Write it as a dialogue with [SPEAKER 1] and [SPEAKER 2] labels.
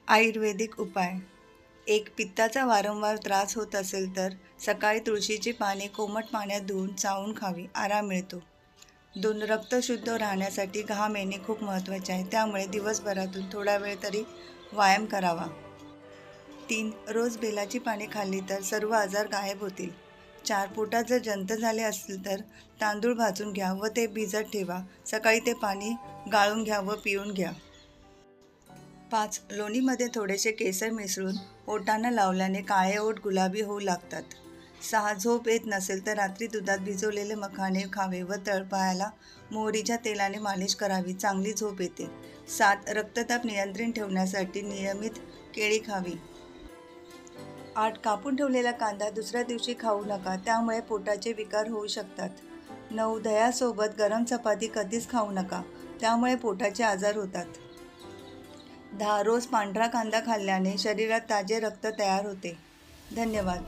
[SPEAKER 1] आयुर्वेदिक उपाय. एक, पित्ताचा वारंवार त्रास होत असेल तर सकाळी तुळशीची पाने कोमट पाण्यात धुवून चावून खावी, आराम मिळतो. 2, रक्त शुद्ध राहण्यासाठी घाम येणे खूप महत्त्वाचे आहे, त्यामुळे दिवसभरातून थोडा वेळ तरी व्यायाम करावा. 3, रोज बेलाची पाने खाल्ली तर सर्व आजार गायब होतील. 4, पोटात जर जंत झाले असतील तर तांदूळ भाजून घ्या व ते भिजत ठेवा. सकाळी ते पाणी गाळून घ्या व पिऊन घ्या. 5, लोणीमध्ये थोडेसे केसर मिसळून ओठांना लावल्याने काळे ओठ गुलाबी होऊ लागतात. 6, झोप येत नसेल तर रात्री दुधात भिजवलेले मखाणे खावे व तळपायाला मोहरीच्या तेलाने मालिश करावी, चांगली झोप येते. 7, रक्तदाब नियंत्रित ठेवण्यासाठी नियमित केळी खावी. 8, कापून ठेवलेला कांदा दुसऱ्या दिवशी खाऊ नका, त्यामुळे पोटाचे विकार होऊ शकतात. 9, दह्यासोबत गरम चपाती कधीच खाऊ नका, त्यामुळे पोटाचे आजार होतात. 10, रोज पांढरा कांदा खाल्ल्याने शरीरात ताजे रक्त तयार होते. धन्यवाद.